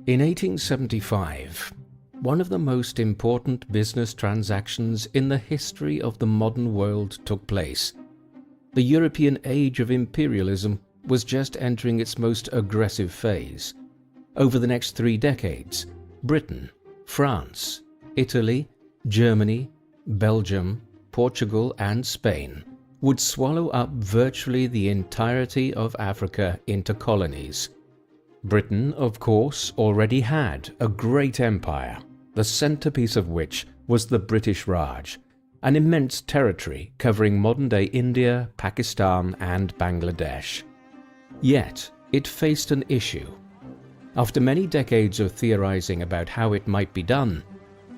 In 1875, one of the most important business transactions in the history of the modern world took place. The European age of imperialism was just entering its most aggressive phase. Over the next 3 decades, Britain, France, Italy, Germany, Belgium, Portugal and Spain would swallow up virtually the entirety of Africa into colonies. Britain, of course, already had a great empire, the centerpiece of which was the British Raj, an immense territory covering modern-day India, Pakistan and Bangladesh. Yet, it faced an issue. After many decades of theorizing about how it might be done,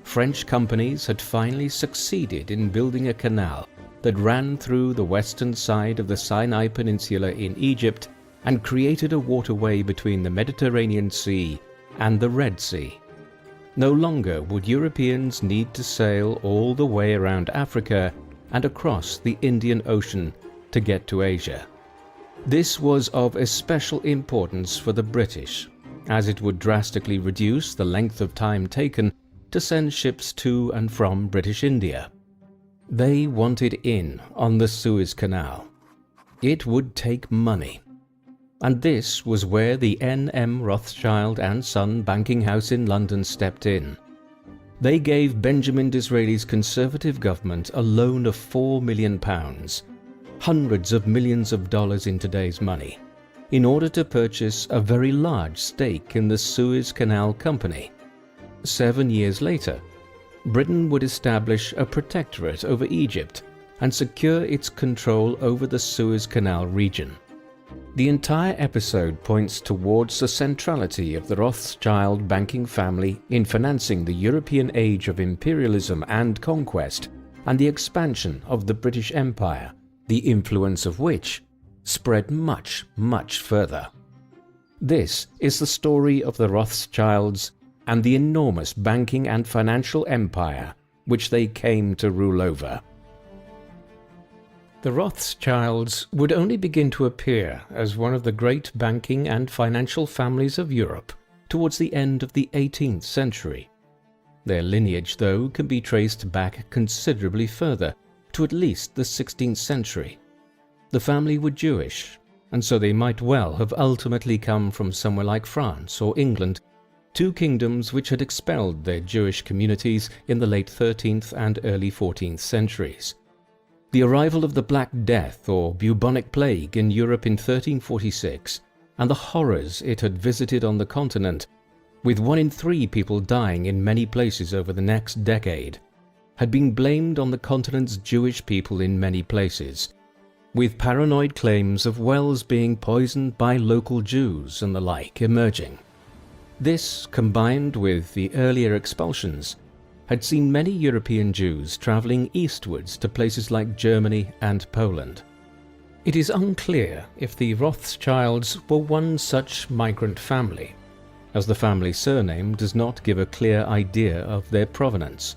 French companies had finally succeeded in building a canal that ran through the western side of the Sinai Peninsula in Egypt and created a waterway between the Mediterranean Sea and the Red Sea. No longer would Europeans need to sail all the way around Africa and across the Indian Ocean to get to Asia. This was of especial importance for the British, as it would drastically reduce the length of time taken to send ships to and from British India. They wanted in on the Suez Canal. It would take money. And this was where the N.M. Rothschild and Son banking house in London stepped in. They gave Benjamin Disraeli's Conservative government a loan of £4 million, hundreds of millions of dollars in today's money, in order to purchase a very large stake in the Suez Canal Company. 7 years later, Britain would establish a protectorate over Egypt and secure its control over the Suez Canal region. The entire episode points towards the centrality of the Rothschild banking family in financing the European age of imperialism and conquest, and the expansion of the British Empire, the influence of which spread much, much further. This is the story of the Rothschilds and the enormous banking and financial empire which they came to rule over. The Rothschilds would only begin to appear as one of the great banking and financial families of Europe towards the end of the 18th century. Their lineage, though, can be traced back considerably further, to at least the 16th century. The family were Jewish, and so they might well have ultimately come from somewhere like France or England, 2 kingdoms which had expelled their Jewish communities in the late 13th and early 14th centuries. The arrival of the Black Death or bubonic plague in Europe in 1346 and the horrors it had visited on the continent, with 1 in 3 people dying in many places over the next decade, had been blamed on the continent's Jewish people in many places, with paranoid claims of wells being poisoned by local Jews and the like emerging. This, combined with the earlier expulsions, had seen many European Jews travelling eastwards to places like Germany and Poland. It is unclear if the Rothschilds were one such migrant family, as the family surname does not give a clear idea of their provenance.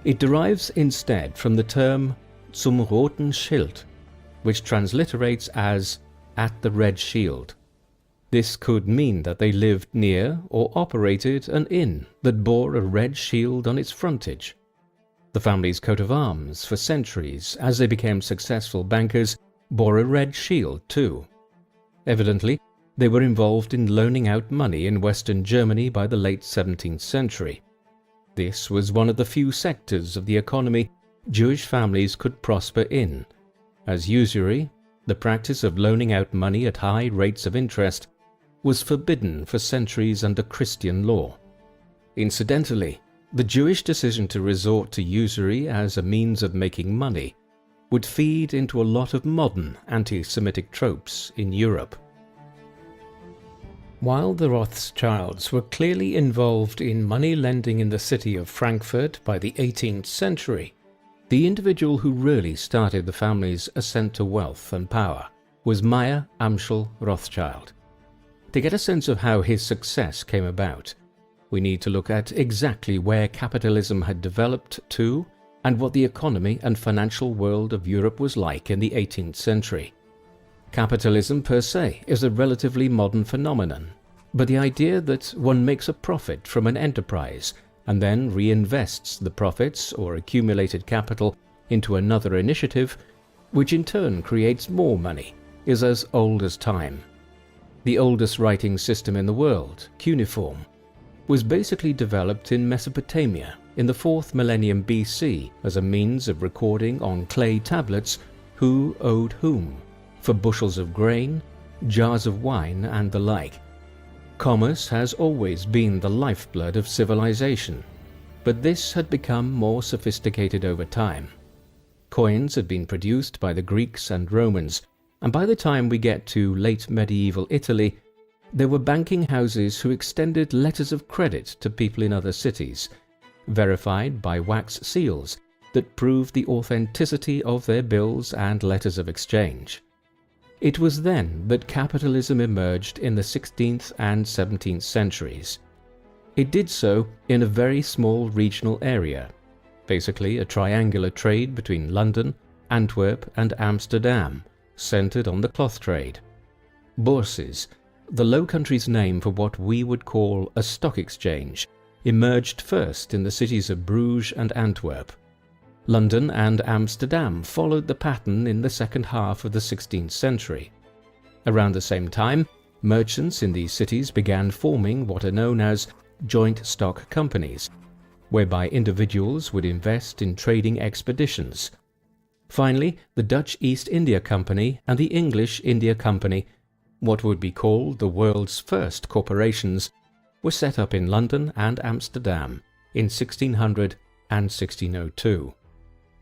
It derives instead from the term zum roten Schild, which transliterates as at the red shield. This could mean that they lived near or operated an inn that bore a red shield on its frontage. The family's coat of arms for centuries, as they became successful bankers, bore a red shield too. Evidently, they were involved in loaning out money in Western Germany by the late 17th century. This was one of the few sectors of the economy Jewish families could prosper in, as usury, the practice of loaning out money at high rates of interest, was forbidden for centuries under Christian law. Incidentally, the Jewish decision to resort to usury as a means of making money would feed into a lot of modern anti-Semitic tropes in Europe. While the Rothschilds were clearly involved in money lending in the city of Frankfurt by the 18th century, the individual who really started the family's ascent to wealth and power was Meyer Amschel Rothschild. To get a sense of how his success came about, we need to look at exactly where capitalism had developed to and what the economy and financial world of Europe was like in the 18th century. Capitalism per se is a relatively modern phenomenon. but the idea that one makes a profit from an enterprise and then reinvests the profits or accumulated capital into another initiative, which in turn creates more money, is as old as time. The oldest writing system in the world, cuneiform, was basically developed in Mesopotamia in the 4th millennium BC as a means of recording on clay tablets who owed whom, for bushels of grain, jars of wine, and the like. Commerce has always been the lifeblood of civilization, but this had become more sophisticated over time. Coins had been produced by the Greeks and Romans, and by the time we get to late medieval Italy, there were banking houses who extended letters of credit to people in other cities, verified by wax seals that proved the authenticity of their bills and letters of exchange. It was then that capitalism emerged in the 16th and 17th centuries. It did so in a very small regional area, basically a triangular trade between London, Antwerp, and Amsterdam, centered on the cloth trade. Bourses, the Low Countries' name for what we would call a stock exchange, emerged first in the cities of Bruges and Antwerp. London and Amsterdam followed the pattern in the second half of the 16th century. Around the same time, merchants in these cities began forming what are known as joint stock companies, whereby individuals would invest in trading expeditions. Finally, the Dutch East India Company and the English India Company, what would be called the world's first corporations, were set up in London and Amsterdam in 1600 and 1602.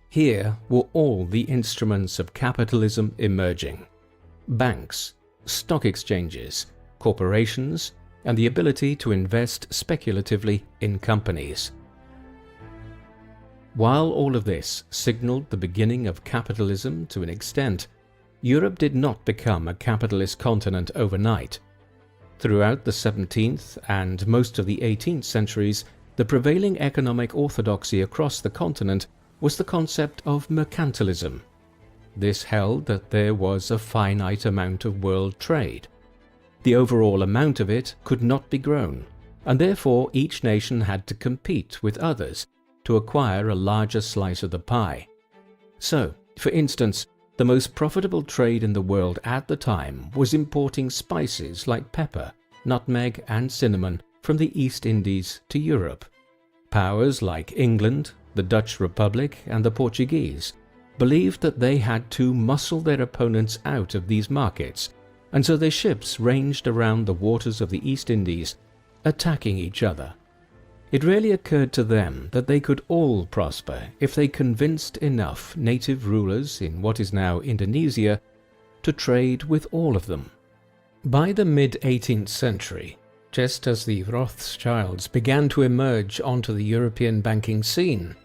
Here were all the instruments of capitalism emerging: banks, stock exchanges, corporations, and the ability to invest speculatively in companies. While all of this signaled the beginning of capitalism to an extent, Europe did not become a capitalist continent overnight. Throughout the 17th and most of the 18th centuries, the prevailing economic orthodoxy across the continent was the concept of mercantilism. This held that there was a finite amount of world trade. The overall amount of it could not be grown, and therefore each nation had to compete with others to acquire a larger slice of the pie. So, for instance, the most profitable trade in the world at the time was importing spices like pepper, nutmeg, and cinnamon from the East Indies to Europe. Powers like England, the Dutch Republic, and the Portuguese believed that they had to muscle their opponents out of these markets, and so their ships ranged around the waters of the East Indies, attacking each other. It rarely occurred to them that they could all prosper if they convinced enough native rulers in what is now Indonesia to trade with all of them. By the mid-18th century, just as the Rothschilds began to emerge onto the European banking scene,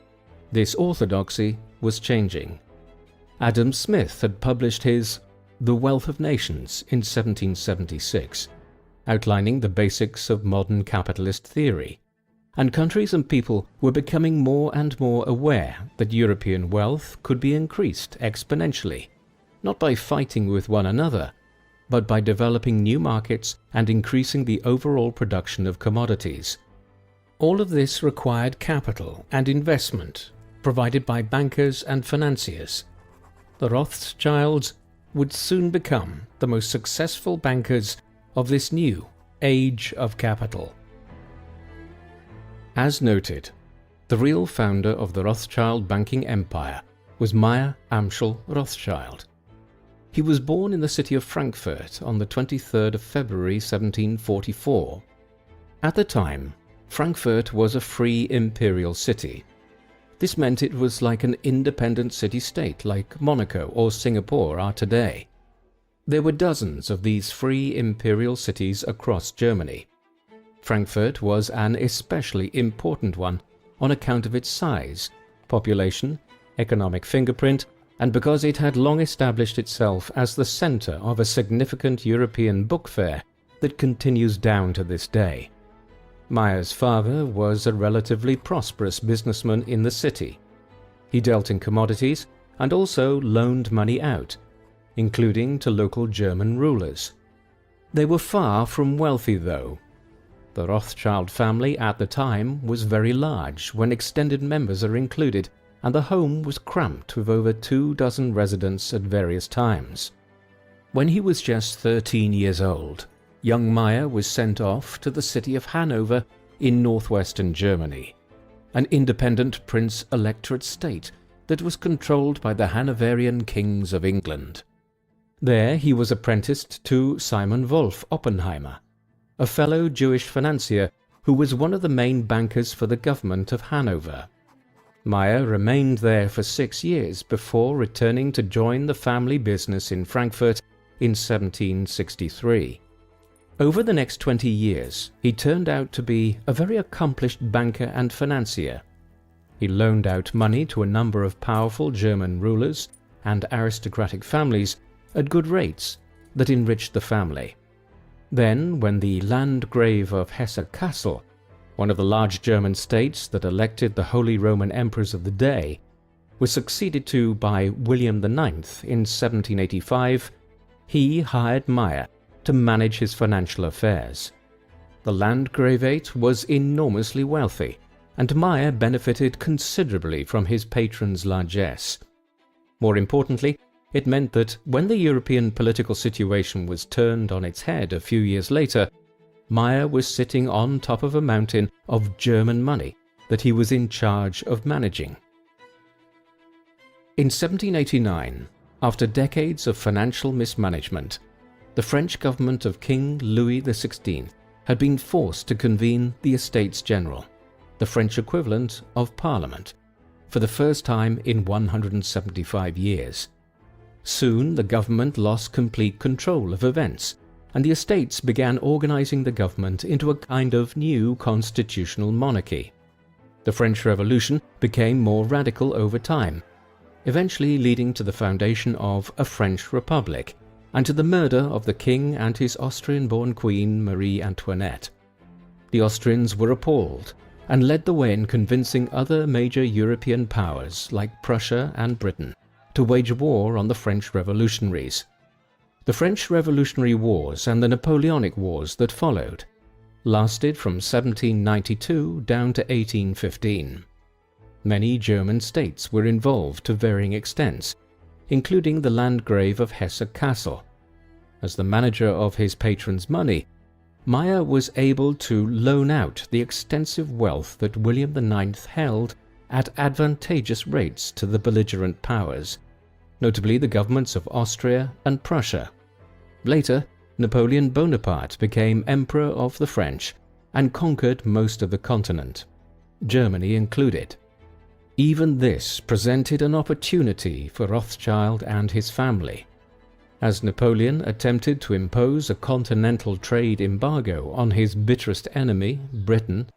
this orthodoxy was changing. Adam Smith had published his The Wealth of Nations in 1776, outlining the basics of modern capitalist theory. And countries and people were becoming more and more aware that European wealth could be increased exponentially, not by fighting with one another, but by developing new markets and increasing the overall production of commodities. All of this required capital and investment, provided by bankers and financiers. The Rothschilds would soon become the most successful bankers of this new age of capital. As noted, the real founder of the Rothschild banking empire was Meyer Amschel Rothschild. He was born in the city of Frankfurt on the 23rd of February 1744. At the time, Frankfurt was a free imperial city. This meant it was like an independent city-state like Monaco or Singapore are today. There were dozens of these free imperial cities across Germany. Frankfurt was an especially important one on account of its size, population, economic fingerprint, and because it had long established itself as the center of a significant European book fair that continues down to this day. Meyer's father was a relatively prosperous businessman in the city. He dealt in commodities and also loaned money out, including to local German rulers. They were far from wealthy, though. The Rothschild family at the time was very large when extended members are included, and the home was cramped with over 24 residents at various times. When he was just 13 years old, young Meyer was sent off to the city of Hanover in northwestern Germany, an independent prince-electorate state that was controlled by the Hanoverian kings of England. There he was apprenticed to Simon Wolf Oppenheimer, a fellow Jewish financier who was one of the main bankers for the government of Hanover. Meyer remained there for 6 years before returning to join the family business in Frankfurt in 1763. Over the next 20 years, he turned out to be a very accomplished banker and financier. He loaned out money to a number of powerful German rulers and aristocratic families at good rates that enriched the family. Then, when the Landgrave of Hesse-Kassel, one of the large German states that elected the Holy Roman Emperors of the day, was succeeded to by William IX in 1785, he hired Meyer to manage his financial affairs. The Landgravate was enormously wealthy, and Meyer benefited considerably from his patron's largesse. More importantly, it meant that when the European political situation was turned on its head a few years later, Meyer was sitting on top of a mountain of German money that he was in charge of managing. In 1789, after decades of financial mismanagement, the French government of King Louis XVI had been forced to convene the Estates General, the French equivalent of Parliament, for the first time in 175 years. Soon the government lost complete control of events, and the estates began organizing the government into a kind of new constitutional monarchy. The French Revolution became more radical over time, eventually leading to the foundation of a French Republic and to the murder of the king and his Austrian-born queen Marie Antoinette. The Austrians were appalled and led the way in convincing other major European powers like Prussia and Britain to wage war on the French revolutionaries. The French Revolutionary Wars and the Napoleonic Wars that followed lasted from 1792 down to 1815. Many German states were involved to varying extents, including the Landgrave of Hesse-Kassel. As the manager of his patron's money, Meyer was able to loan out the extensive wealth that William IX held at advantageous rates to the belligerent powers, notably the governments of Austria and Prussia. Later, Napoleon Bonaparte became Emperor of the French and conquered most of the continent, Germany included. Even this presented an opportunity for Rothschild and his family. As Napoleon attempted to impose a continental trade embargo on his bitterest enemy, Britain,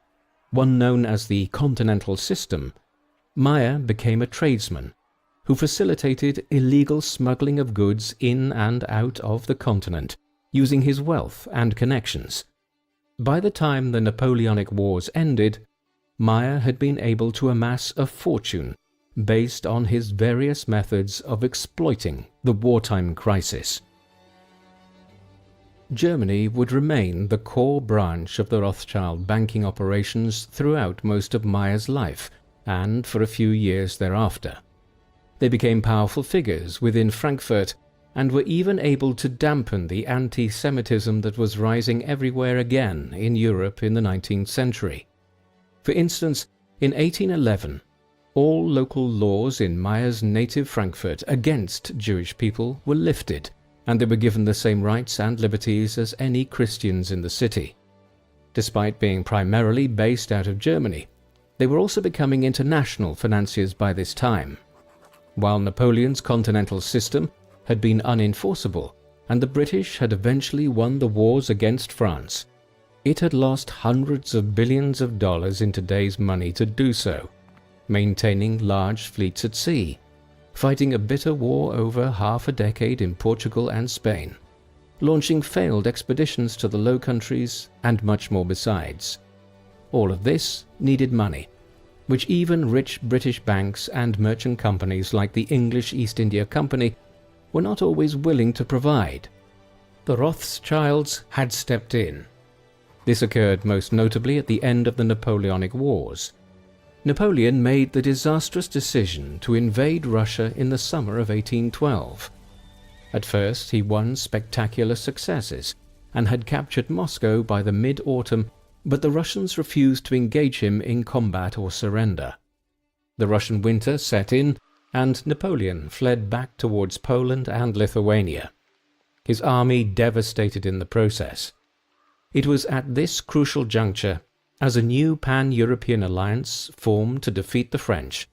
one known as the Continental System, Meyer became a tradesman who facilitated illegal smuggling of goods in and out of the continent using his wealth and connections. By the time the Napoleonic Wars ended, Meyer had been able to amass a fortune based on his various methods of exploiting the wartime crisis. Germany would remain the core branch of the Rothschild banking operations throughout most of Meyer's life and for a few years thereafter. They became powerful figures within Frankfurt and were even able to dampen the anti-Semitism that was rising everywhere again in Europe in the 19th century. For instance, in 1811, all local laws in Meyer's native Frankfurt against Jewish people were lifted, and they were given the same rights and liberties as any Christians in the city. Despite being primarily based out of Germany, they were also becoming international financiers by this time. While Napoleon's continental system had been unenforceable, and the British had eventually won the wars against France, it had lost hundreds of billions of dollars in today's money to do so, maintaining large fleets at sea, fighting a bitter war over half a decade in Portugal and Spain, launching failed expeditions to the Low Countries, and much more besides. All of this needed money, which even rich British banks and merchant companies like the English East India Company were not always willing to provide. the Rothschilds had stepped in. This occurred most notably at the end of the Napoleonic Wars. Napoleon made the disastrous decision to invade Russia in the summer of 1812. At first he won spectacular successes and had captured Moscow by the mid-autumn, but the Russians refused to engage him in combat or surrender. The Russian winter set in, and Napoleon fled back towards Poland and Lithuania. His army devastated in the process. It was at this crucial juncture, as a new pan-European alliance formed to defeat the French,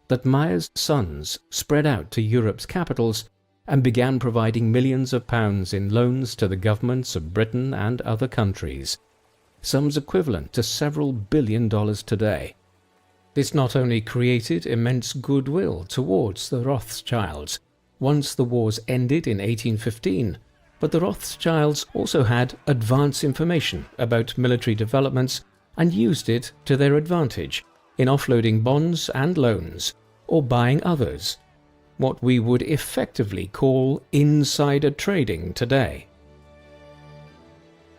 that Meyer's sons spread out to Europe's capitals and began providing millions of pounds in loans to the governments of Britain and other countries, sums equivalent to several $billion today. This not only created immense goodwill towards the Rothschilds once the wars ended in 1815, but the Rothschilds also had advance information about military developments and used it to their advantage in offloading bonds and loans, or buying others, what we would effectively call insider trading today.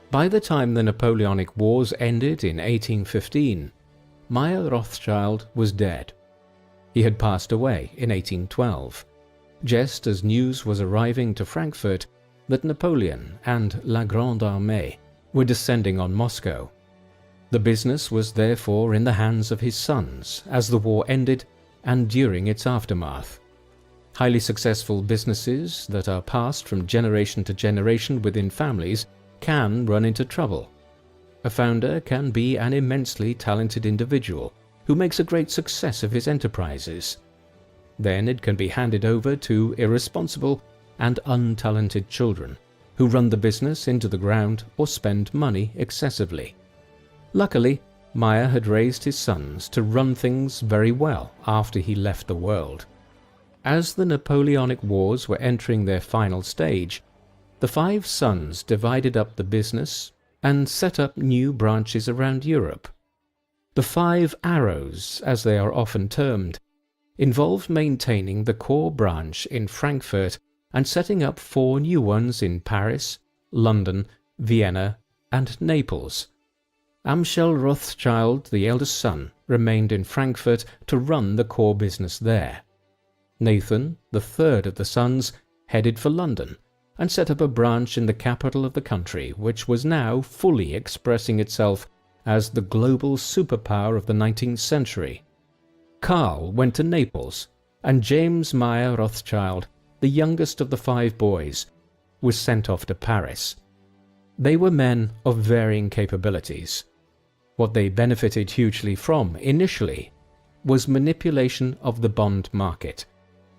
By the time the Napoleonic Wars ended in 1815, Meyer Rothschild was dead. He had passed away in 1812, just as news was arriving to Frankfurt that Napoleon and La Grande Armée were descending on Moscow. The business was therefore in the hands of his sons as the war ended and during its aftermath. Highly successful businesses that are passed from generation to generation within families can run into trouble. A founder can be an immensely talented individual who makes a great success of his enterprises. Then it can be handed over to irresponsible and untalented children who run the business into the ground or spend money excessively. Luckily, Meyer had raised his sons to run things very well after he left the world. As the Napoleonic Wars were entering their final stage, the 5 sons divided up the business and set up new branches around Europe. The 5 arrows, as they are often termed, involved maintaining the core branch in Frankfurt and setting up 4 new ones in Paris, London, Vienna, and Naples. Amschel Rothschild, the eldest son, remained in Frankfurt to run the core business there. Nathan, the third of the sons, headed for London and set up a branch in the capital of the country, which was now fully expressing itself as the global superpower of the 19th century. Karl went to Naples, and James Meyer Rothschild, the youngest of the 5 boys, was sent off to Paris. They were men of varying capabilities. What they benefited hugely from initially was manipulation of the bond market,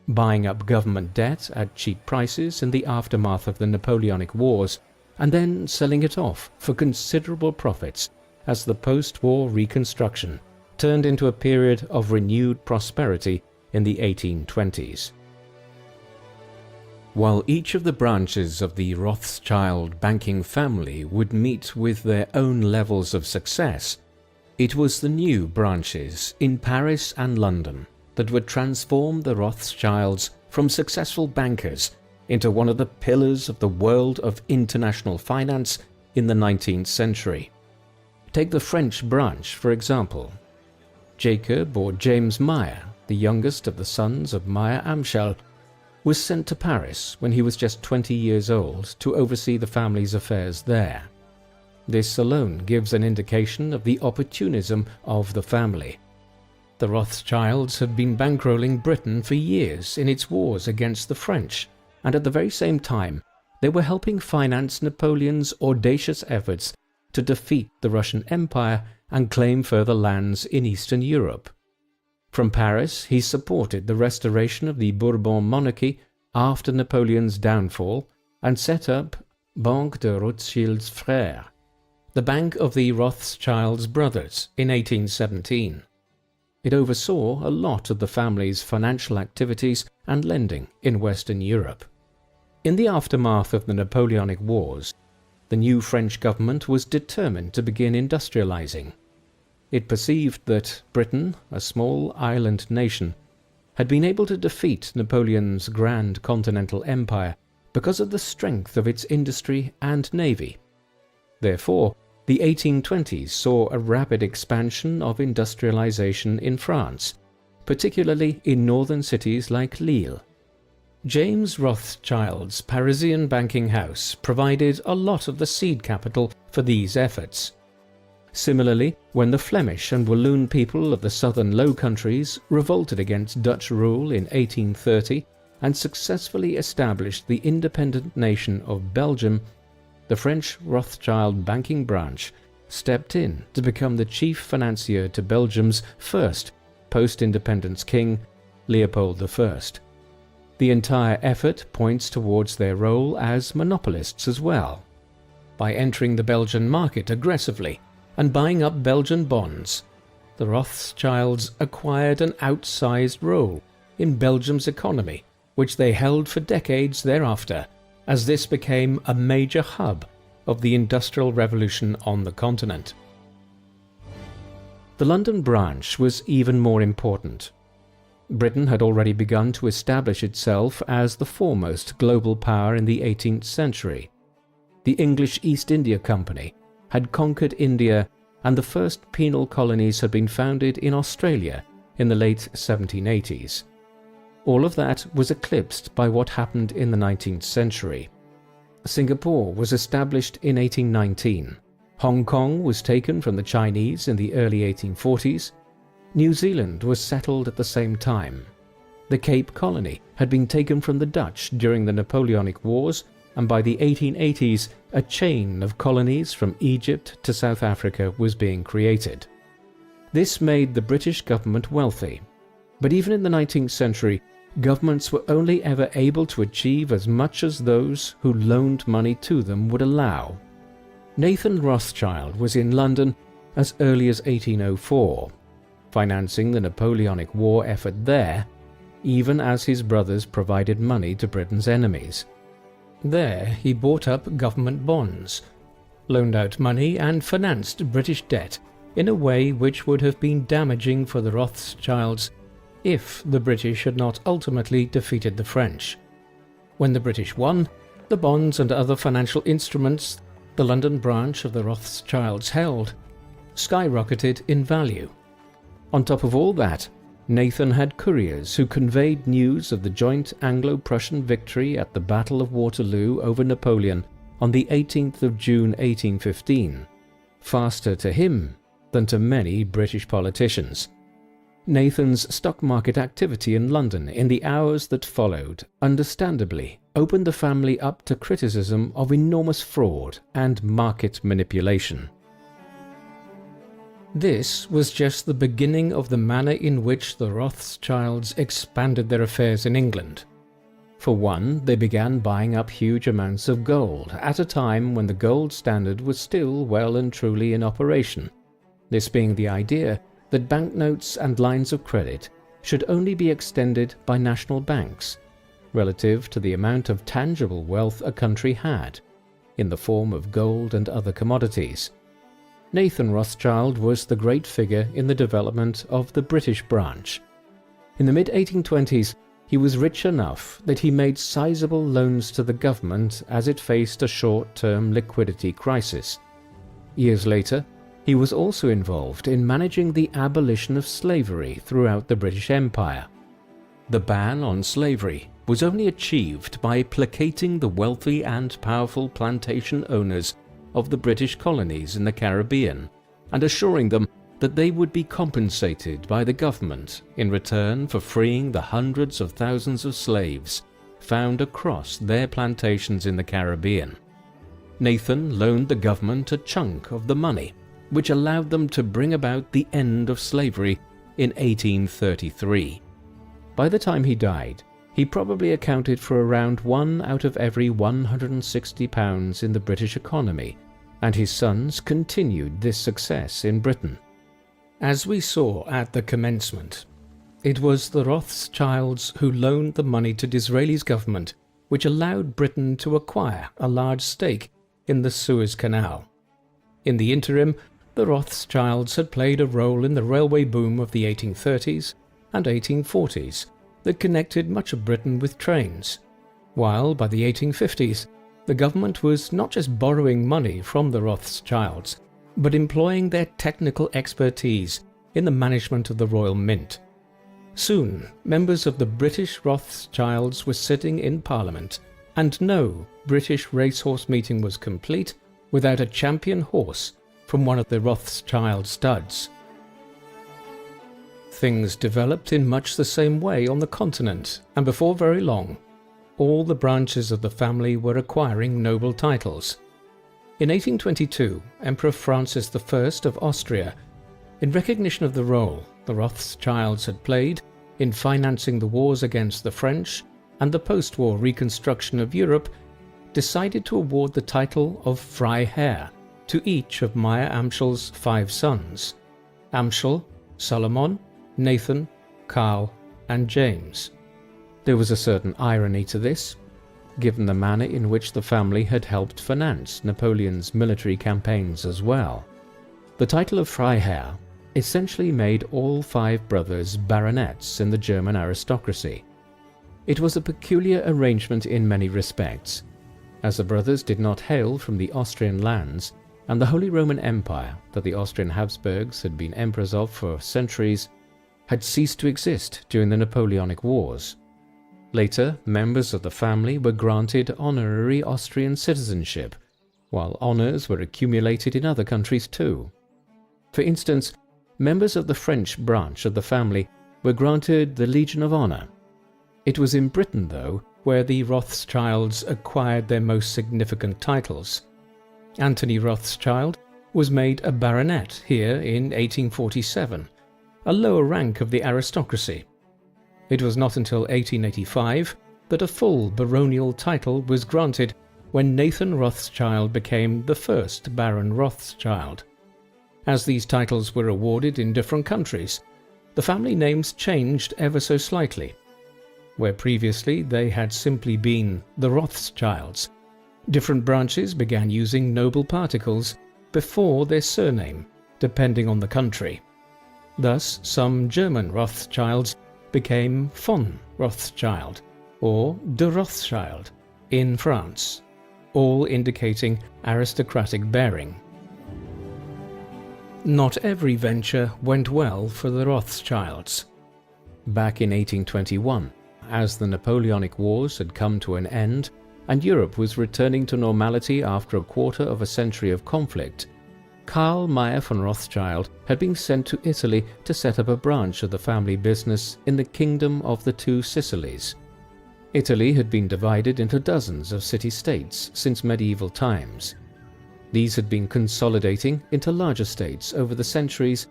buying up government debt at cheap prices in the aftermath of the Napoleonic Wars, and then selling it off for considerable profits as the post-war reconstruction turned into a period of renewed prosperity in the 1820s. While each of the branches of the Rothschild banking family would meet with their own levels of success, it was the new branches in Paris and London that would transform the Rothschilds from successful bankers into one of the pillars of the world of international finance in the 19th century. Take the French branch, for example. Jacob or James Meyer, the youngest of the sons of Meyer Amschel, was sent to Paris when he was just 20 years old to oversee the family's affairs there. This alone gives an indication of the opportunism of the family. The Rothschilds had been bankrolling Britain for years in its wars against the French, and at the very same time they were helping finance Napoleon's audacious efforts to defeat the Russian Empire and claim further lands in Eastern Europe. From Paris he supported the restoration of the Bourbon monarchy after Napoleon's downfall and set up Banque de Rothschilds Frères, the Bank of the Rothschilds brothers, in 1817. It oversaw a lot of the family's financial activities and lending in Western Europe. In the aftermath of the Napoleonic Wars, the new French government was determined to begin industrializing. It perceived that Britain, a small island nation, had been able to defeat Napoleon's grand continental empire, because of the strength of its industry and navy. Therefore, the 1820s saw a rapid expansion of industrialization in France, particularly in northern cities like Lille. James Rothschild's Parisian banking house provided a lot of the seed capital for these efforts. Similarly, when the Flemish and Walloon people of the southern Low Countries revolted against Dutch rule in 1830 and successfully established the independent nation of Belgium, the French Rothschild banking branch stepped in to become the chief financier to Belgium's first post-independence king, Leopold I. The entire effort points towards their role as monopolists as well. By entering the Belgian market aggressively and buying up Belgian bonds, the Rothschilds acquired an outsized role in Belgium's economy, which they held for decades thereafter, as this became a major hub of the Industrial Revolution on the continent. The London branch was even more important. Britain had already begun to establish itself as the foremost global power in the 18th century. The English East India Company had conquered India, and the first penal colonies had been founded in Australia in the late 1780s. All of that was eclipsed by what happened in the 19th century. Singapore was established in 1819. Hong Kong was taken from the Chinese in the early 1840s. New Zealand was settled at the same time. The Cape Colony had been taken from the Dutch during the Napoleonic Wars, and by the 1880s a chain of colonies from Egypt to South Africa was being created. This made the British government wealthy, but even in the 19th century, governments were only ever able to achieve as much as those who loaned money to them would allow. Nathan Rothschild was in London as early as 1804, financing the Napoleonic War effort there, even as his brothers provided money to Britain's enemies. There he bought up government bonds, loaned out money and financed British debt in a way which would have been damaging for the Rothschilds if the British had not ultimately defeated the French. When the British won, the bonds and other financial instruments the London branch of the Rothschilds held skyrocketed in value. On top of all that, Nathan had couriers who conveyed news of the joint Anglo-Prussian victory at the Battle of Waterloo over Napoleon on the 18th of June 1815, faster to him than to many British politicians. Nathan's stock market activity in London in the hours that followed, understandably, opened the family up to criticism of enormous fraud and market manipulation. This was just the beginning of the manner in which the Rothschilds expanded their affairs in England. For one, they began buying up huge amounts of gold at a time when the gold standard was still well and truly in operation, this being the idea that banknotes and lines of credit should only be extended by national banks, relative to the amount of tangible wealth a country had, in the form of gold and other commodities. Nathan Rothschild was the great figure in the development of the British branch. In the mid-1820s, he was rich enough that he made sizable loans to the government as it faced a short-term liquidity crisis. Years later, he was also involved in managing the abolition of slavery throughout the British Empire. The ban on slavery was only achieved by placating the wealthy and powerful plantation owners of the British colonies in the Caribbean and assuring them that they would be compensated by the government in return for freeing the hundreds of thousands of slaves found across their plantations in the Caribbean. Nathan loaned the government a chunk of the money, which allowed them to bring about the end of slavery in 1833. By the time he died, he probably accounted for around 1 out of every £160 in the British economy, and his sons continued this success in Britain. As we saw at the commencement, it was the Rothschilds who loaned the money to Disraeli's government, which allowed Britain to acquire a large stake in the Suez Canal. In the interim, the Rothschilds had played a role in the railway boom of the 1830s and 1840s that connected much of Britain with trains. while by the 1850s, the government was not just borrowing money from the Rothschilds, but employing their technical expertise in the management of the royal mint. Soon, members of the British Rothschilds were sitting in Parliament, and no British racehorse meeting was complete without a champion horse from one of the Rothschild studs. Things developed in much the same way on the continent, and before very long, all the branches of the family were acquiring noble titles. In 1822, Emperor Francis I of Austria, in recognition of the role the Rothschilds had played in financing the wars against the French and the post-war reconstruction of Europe, decided to award the title of Freiherr to each of Meyer Amschel's 5 sons: Amschel, Solomon, Nathan, Karl, and James. There was a certain irony to this, given the manner in which the family had helped finance Napoleon's military campaigns as well. The title of Freiherr essentially made all 5 brothers baronets in the German aristocracy. It was a peculiar arrangement in many respects, as the brothers did not hail from the Austrian lands, and the Holy Roman Empire that the Austrian Habsburgs had been emperors of for centuries had ceased to exist during the Napoleonic Wars. Later, members of the family were granted honorary Austrian citizenship, while honors were accumulated in other countries too. For instance, members of the French branch of the family were granted the Legion of Honor. It was in Britain, though, where the Rothschilds acquired their most significant titles. Anthony Rothschild was made a baronet here in 1847, a lower rank of the aristocracy. It was not until 1885 that a full baronial title was granted, when Nathan Rothschild became the first Baron Rothschild. As these titles were awarded in different countries, the family names changed ever so slightly. Where previously they had simply been the Rothschilds, different branches began using noble particles before their surname, depending on the country. Thus, some German Rothschilds became von Rothschild or de Rothschild in France, all indicating aristocratic bearing. Not every venture went well for the Rothschilds. Back in 1821, as the Napoleonic Wars had come to an end and Europe was returning to normality after a quarter of a century of conflict, Karl Meyer von Rothschild had been sent to Italy to set up a branch of the family business in the Kingdom of the Two Sicilies. Italy had been divided into dozens of city-states since medieval times. These had been consolidating into larger states over the centuries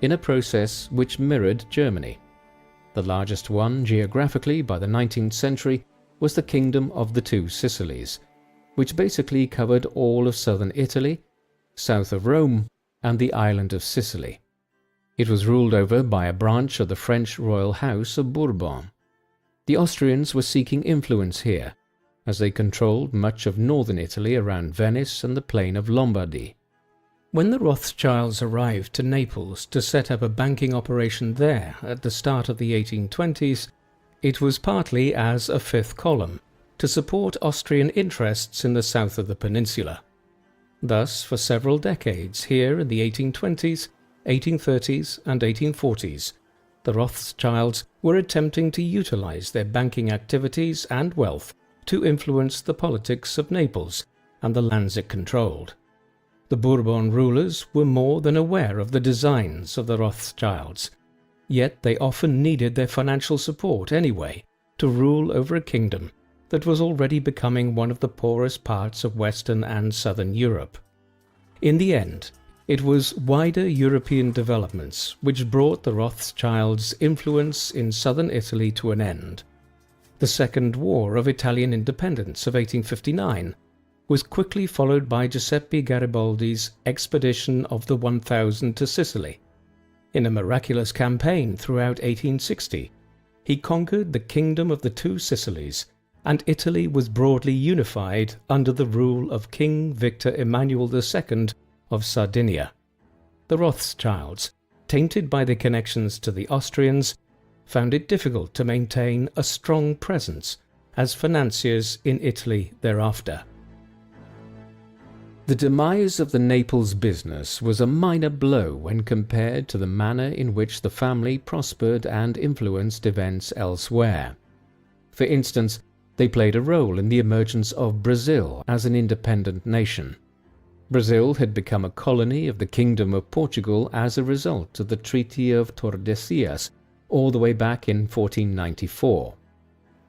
in a process which mirrored Germany. The largest one geographically by the 19th century was the Kingdom of the Two Sicilies, which basically covered all of southern Italy, south of Rome, and the island of Sicily. It was ruled over by a branch of the French royal house of Bourbon. The Austrians were seeking influence here, as they controlled much of northern Italy around Venice and the plain of Lombardy. When the Rothschilds arrived to Naples to set up a banking operation there at the start of the 1820s, it was partly as a fifth column to support Austrian interests in the south of the peninsula. Thus, for several decades here in the 1820s, 1830s and 1840s, the Rothschilds were attempting to utilize their banking activities and wealth to influence the politics of Naples and the lands it controlled. The Bourbon rulers were more than aware of the designs of the Rothschilds, yet they often needed their financial support anyway to rule over a kingdom that was already becoming one of the poorest parts of Western and Southern Europe. In the end, it was wider European developments which brought the Rothschilds' influence in southern Italy to an end. The Second War of Italian Independence of 1859 was quickly followed by Giuseppe Garibaldi's expedition of the 1000 to Sicily. In a miraculous campaign throughout 1860, he conquered the Kingdom of the Two Sicilies, and Italy was broadly unified under the rule of King Victor Emmanuel II of Sardinia. The Rothschilds, tainted by their connections to the Austrians, found it difficult to maintain a strong presence as financiers in Italy thereafter. The demise of the Naples business was a minor blow when compared to the manner in which the family prospered and influenced events elsewhere. For instance, they played a role in the emergence of Brazil as an independent nation. Brazil had become a colony of the Kingdom of Portugal as a result of the Treaty of Tordesillas all the way back in 1494.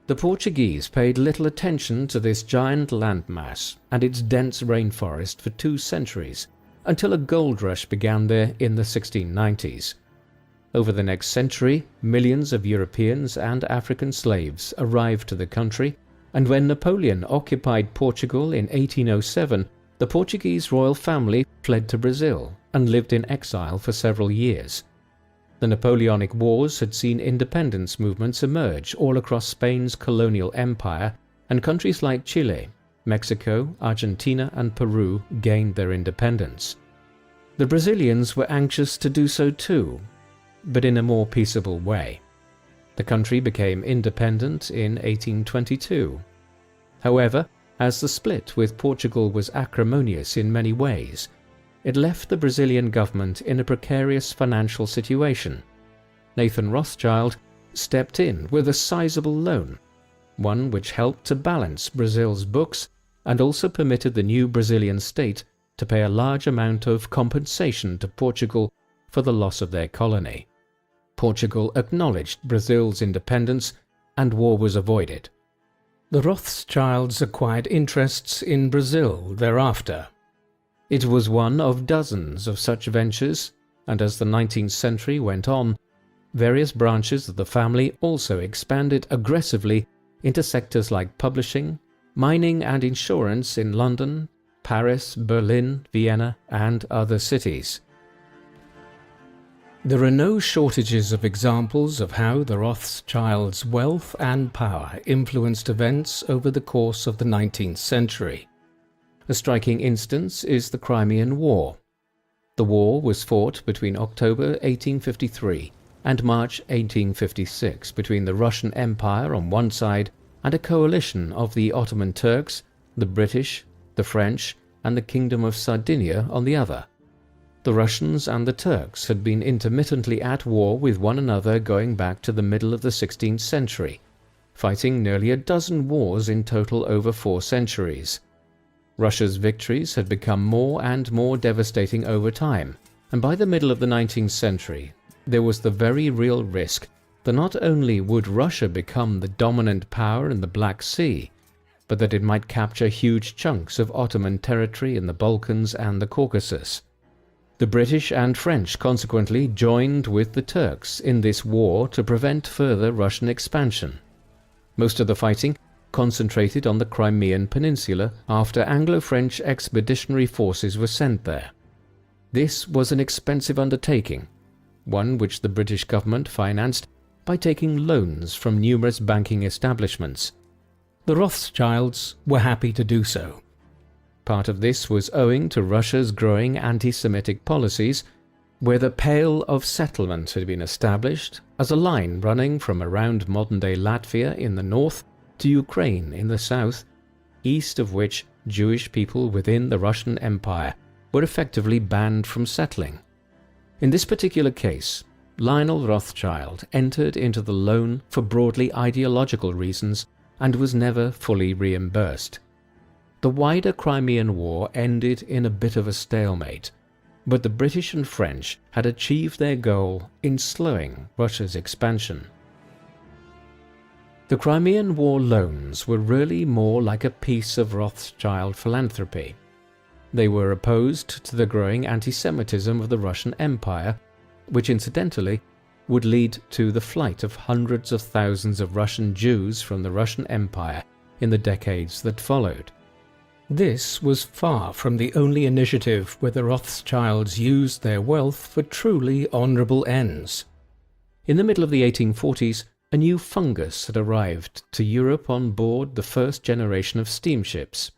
The Portuguese paid little attention to this giant landmass and its dense rainforest for 2 centuries, until a gold rush began there in the 1690s. Over the next century, millions of Europeans and African slaves arrived to the country, and when Napoleon occupied Portugal in 1807, the Portuguese royal family fled to Brazil and lived in exile for several years. The Napoleonic Wars had seen independence movements emerge all across Spain's colonial empire, and countries like Chile, Mexico, Argentina, and Peru gained their independence. The Brazilians were anxious to do so too, but in a more peaceable way. The country became independent in 1822. However, as the split with Portugal was acrimonious in many ways, it left the Brazilian government in a precarious financial situation. Nathan Rothschild stepped in with a sizable loan, one which helped to balance Brazil's books and also permitted the new Brazilian state to pay a large amount of compensation to Portugal for the loss of their colony. Portugal acknowledged Brazil's independence and war was avoided. The Rothschilds acquired interests in Brazil thereafter. It was one of dozens of such ventures, and as the 19th century went on, various branches of the family also expanded aggressively into sectors like publishing, mining and insurance in London, Paris, Berlin, Vienna, and other cities. There are no shortages of examples of how the Rothschilds' wealth and power influenced events over the course of the 19th century. A striking instance is the Crimean War. The war was fought between October 1853 and March 1856 between the Russian Empire on one side and a coalition of the Ottoman Turks, the British, the French, and the Kingdom of Sardinia on the other. The Russians and the Turks had been intermittently at war with one another going back to the middle of the 16th century, fighting nearly a dozen wars in total over 4 centuries. Russia's victories had become more and more devastating over time, and by the middle of the 19th century, there was the very real risk that not only would Russia become the dominant power in the Black Sea, but that it might capture huge chunks of Ottoman territory in the Balkans and the Caucasus. The British and French consequently joined with the Turks in this war to prevent further Russian expansion. Most of the fighting concentrated on the Crimean Peninsula after Anglo-French expeditionary forces were sent there. This was an expensive undertaking, one which the British government financed by taking loans from numerous banking establishments. The Rothschilds were happy to do so. Part of this was owing to Russia's growing anti-Semitic policies, where the Pale of Settlement had been established as a line running from around modern-day Latvia in the north to Ukraine in the south, east of which Jewish people within the Russian Empire were effectively banned from settling. In this particular case, Lionel Rothschild entered into the loan for broadly ideological reasons and was never fully reimbursed. The wider Crimean War ended in a bit of a stalemate, but the British and French had achieved their goal in slowing Russia's expansion. The Crimean War loans were really more like a piece of Rothschild philanthropy. They were opposed to the growing anti-Semitism of the Russian Empire, which incidentally would lead to the flight of hundreds of thousands of Russian Jews from the Russian Empire in the decades that followed. This was far from the only initiative where the Rothschilds used their wealth for truly honorable ends. In the middle of the 1840s, a new fungus had arrived to Europe on board the first generation of steamships.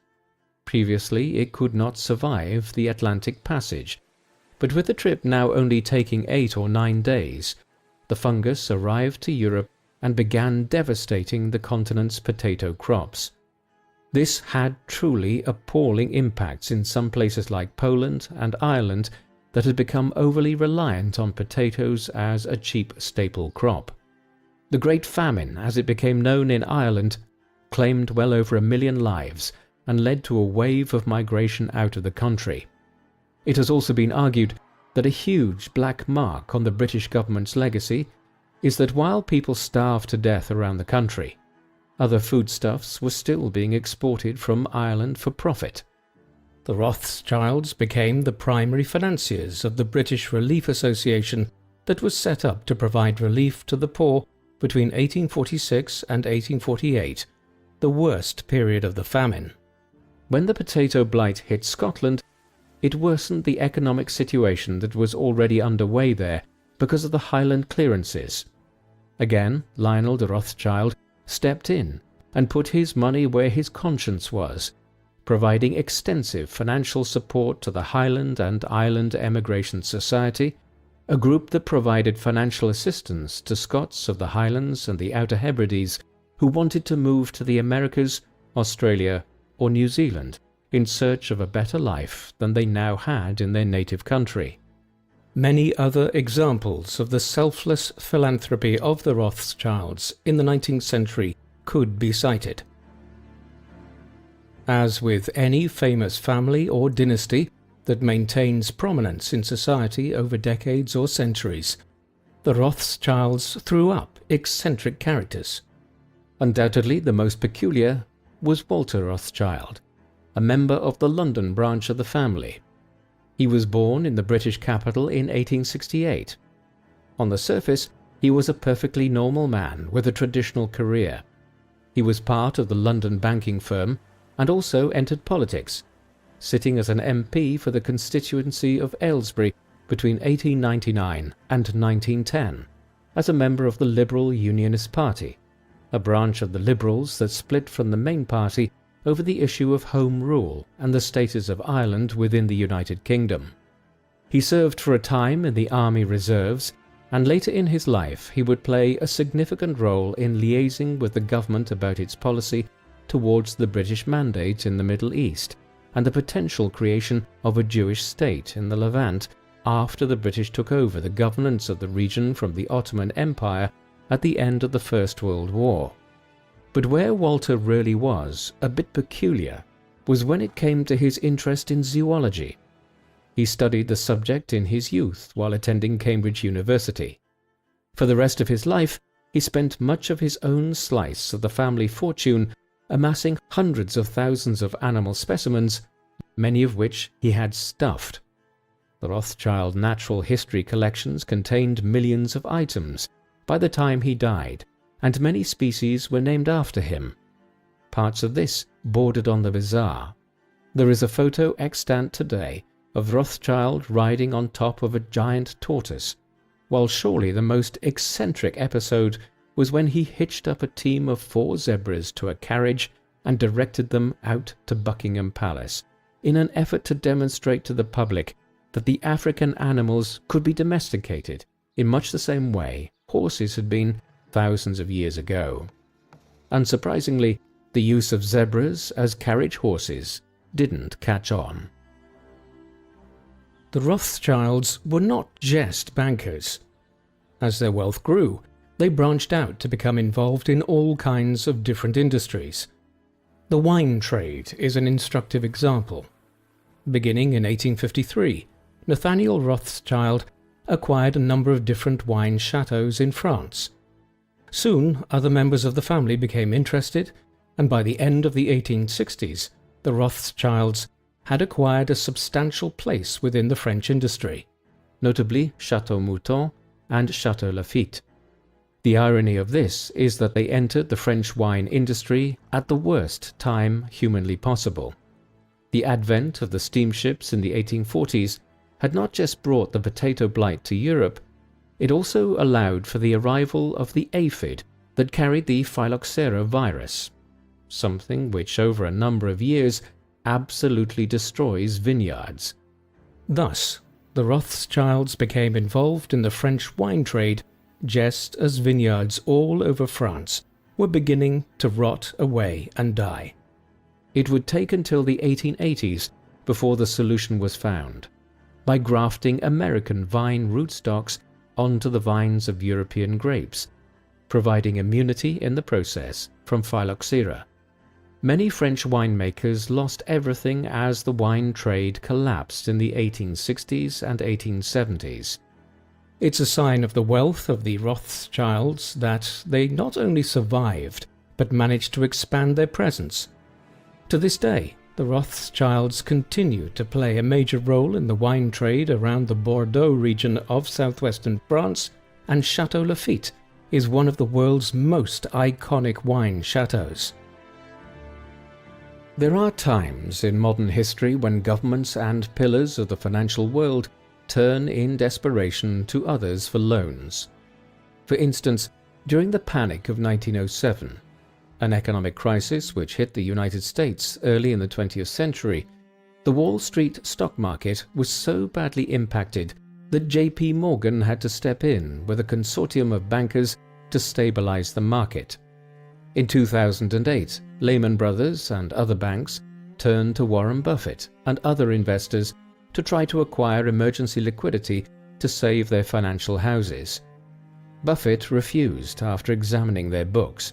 Previously, it could not survive the Atlantic Passage, but with the trip now only taking 8 or 9 days, the fungus arrived to Europe and began devastating the continent's potato crops. This had truly appalling impacts in some places like Poland and Ireland that had become overly reliant on potatoes as a cheap staple crop. The Great Famine, as it became known in Ireland, claimed well over 1 million lives and led to a wave of migration out of the country. It has also been argued that a huge black mark on the British government's legacy is that while people starved to death around the country, other foodstuffs were still being exported from Ireland for profit. The Rothschilds became the primary financiers of the British Relief Association that was set up to provide relief to the poor between 1846 and 1848, the worst period of the famine. When the potato blight hit Scotland, it worsened the economic situation that was already underway there because of the Highland clearances. Again, Lionel de Rothschild stepped in and put his money where his conscience was, providing extensive financial support to the Highland and Island Emigration Society, a group that provided financial assistance to Scots of the Highlands and the Outer Hebrides who wanted to move to the Americas, Australia, or New Zealand in search of a better life than they now had in their native country. Many other examples of the selfless philanthropy of the Rothschilds in the 19th century could be cited. As with any famous family or dynasty that maintains prominence in society over decades or centuries, the Rothschilds threw up eccentric characters. Undoubtedly the most peculiar was Walter Rothschild, a member of the London branch of the family. He was born in the British capital in 1868. On the surface, he was a perfectly normal man with a traditional career. He was part of the London banking firm and also entered politics, sitting as an MP for the constituency of Aylesbury between 1899 and 1910, as a member of the Liberal Unionist Party, a branch of the Liberals that split from the main party over the issue of Home Rule and the status of Ireland within the United Kingdom. He served for a time in the Army Reserves, and later in his life he would play a significant role in liaising with the government about its policy towards the British Mandate in the Middle East and the potential creation of a Jewish state in the Levant after the British took over the governance of the region from the Ottoman Empire at the end of the First World War. But where Walter really was a bit peculiar was when it came to his interest in zoology. He studied the subject in his youth while attending Cambridge University. For the rest of his life, he spent much of his own slice of the family fortune amassing hundreds of thousands of animal specimens, many of which he had stuffed. The Rothschild natural history collections contained millions of items by the time he died, and many species were named after him. Parts of this bordered on the bizarre. There is a photo extant today of Rothschild riding on top of a giant tortoise, while surely the most eccentric episode was when he hitched up a team of 4 zebras to a carriage and directed them out to Buckingham Palace, in an effort to demonstrate to the public that the African animals could be domesticated in much the same way horses had been thousands of years ago. Unsurprisingly, the use of zebras as carriage horses didn't catch on. The Rothschilds were not just bankers. As their wealth grew, they branched out to become involved in all kinds of different industries. The wine trade is an instructive example. Beginning in 1853, Nathaniel Rothschild acquired a number of different wine chateaux in France. Soon, other members of the family became interested, and by the end of the 1860s, the Rothschilds had acquired a substantial place within the French industry, notably Château Mouton and Château Lafite. The irony of this is that they entered the French wine industry at the worst time humanly possible. The advent of the steamships in the 1840s had not just brought the potato blight to Europe, it also allowed for the arrival of the aphid that carried the phylloxera virus, something which over a number of years absolutely destroys vineyards. Thus, the Rothschilds became involved in the French wine trade just as vineyards all over France were beginning to rot away and die. It would take until the 1880s before the solution was found, by grafting American vine rootstocks onto the vines of European grapes, providing immunity in the process from phylloxera. Many French winemakers lost everything as the wine trade collapsed in the 1860s and 1870s. It's a sign of the wealth of the Rothschilds that they not only survived, but managed to expand their presence. To this day, the Rothschilds continue to play a major role in the wine trade around the Bordeaux region of southwestern France, and Château Lafite is one of the world's most iconic wine chateaus. There are times in modern history when governments and pillars of the financial world turn in desperation to others for loans. For instance, during the Panic of 1907, an economic crisis which hit the United States early in the 20th century, the Wall Street stock market was so badly impacted that J.P. Morgan had to step in with a consortium of bankers to stabilize the market. In 2008, Lehman Brothers and other banks turned to Warren Buffett and other investors to try to acquire emergency liquidity to save their financial houses. Buffett refused after examining their books.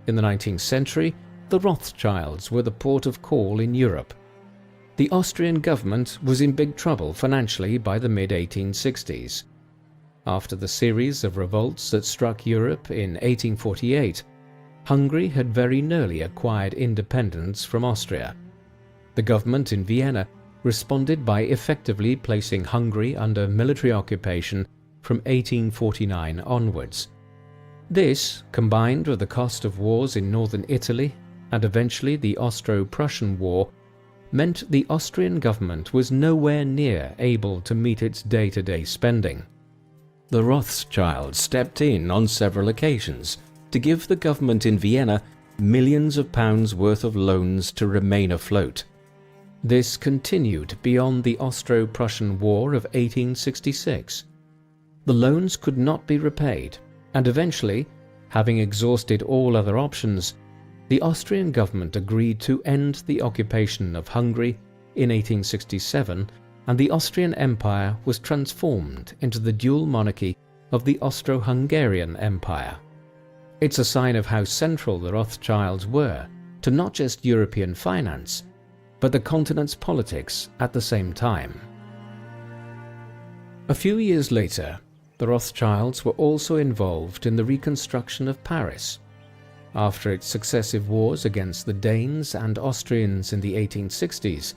In the 19th century, the Rothschilds were the port of call in Europe. The Austrian government was in big trouble financially by the mid-1860s. After the series of revolts that struck Europe in 1848, Hungary had very nearly acquired independence from Austria. The government in Vienna responded by effectively placing Hungary under military occupation from 1849 onwards. This, combined with the cost of wars in northern Italy and eventually the Austro-Prussian War, meant the Austrian government was nowhere near able to meet its day-to-day spending. The Rothschilds stepped in on several occasions to give the government in Vienna millions of pounds worth of loans to remain afloat. This continued beyond the Austro-Prussian War of 1866. The loans could not be repaid, and eventually, having exhausted all other options, the Austrian government agreed to end the occupation of Hungary in 1867, and the Austrian Empire was transformed into the dual monarchy of the Austro-Hungarian Empire. It's a sign of how central the Rothschilds were to not just European finance, but the continent's politics at the same time. A few years later, the Rothschilds were also involved in the reconstruction of Paris. After its successive wars against the Danes and Austrians in the 1860s,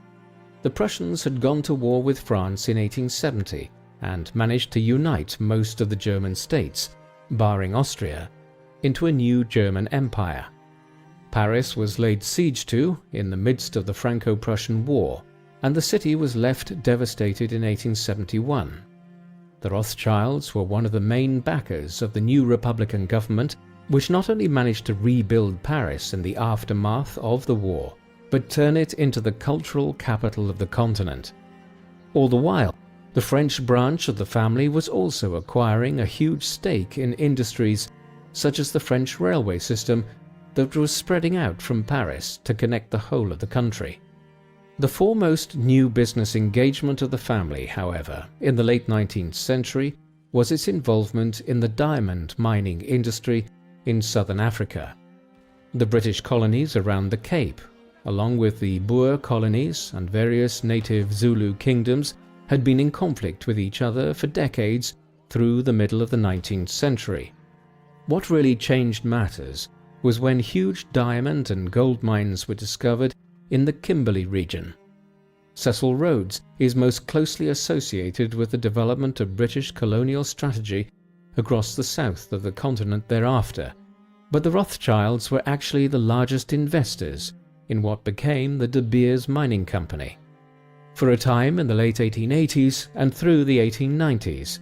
the Prussians had gone to war with France in 1870 and managed to unite most of the German states, barring Austria, into a new German empire. Paris was laid siege to in the midst of the Franco-Prussian War, and the city was left devastated in 1871. The Rothschilds were one of the main backers of the new Republican government, which not only managed to rebuild Paris in the aftermath of the war, but turn it into the cultural capital of the continent. All the while, the French branch of the family was also acquiring a huge stake in industries such as the French railway system that was spreading out from Paris to connect the whole of the country. The foremost new business engagement of the family, however, in the late 19th century was its involvement in the diamond mining industry in southern Africa. The British colonies around the Cape, along with the Boer colonies and various native Zulu kingdoms, had been in conflict with each other for decades through the middle of the 19th century. What really changed matters was when huge diamond and gold mines were discovered in the Kimberley region. Cecil Rhodes is most closely associated with the development of British colonial strategy across the south of the continent thereafter, but the Rothschilds were actually the largest investors in what became the De Beers Mining Company. For a time in the late 1880s and through the 1890s,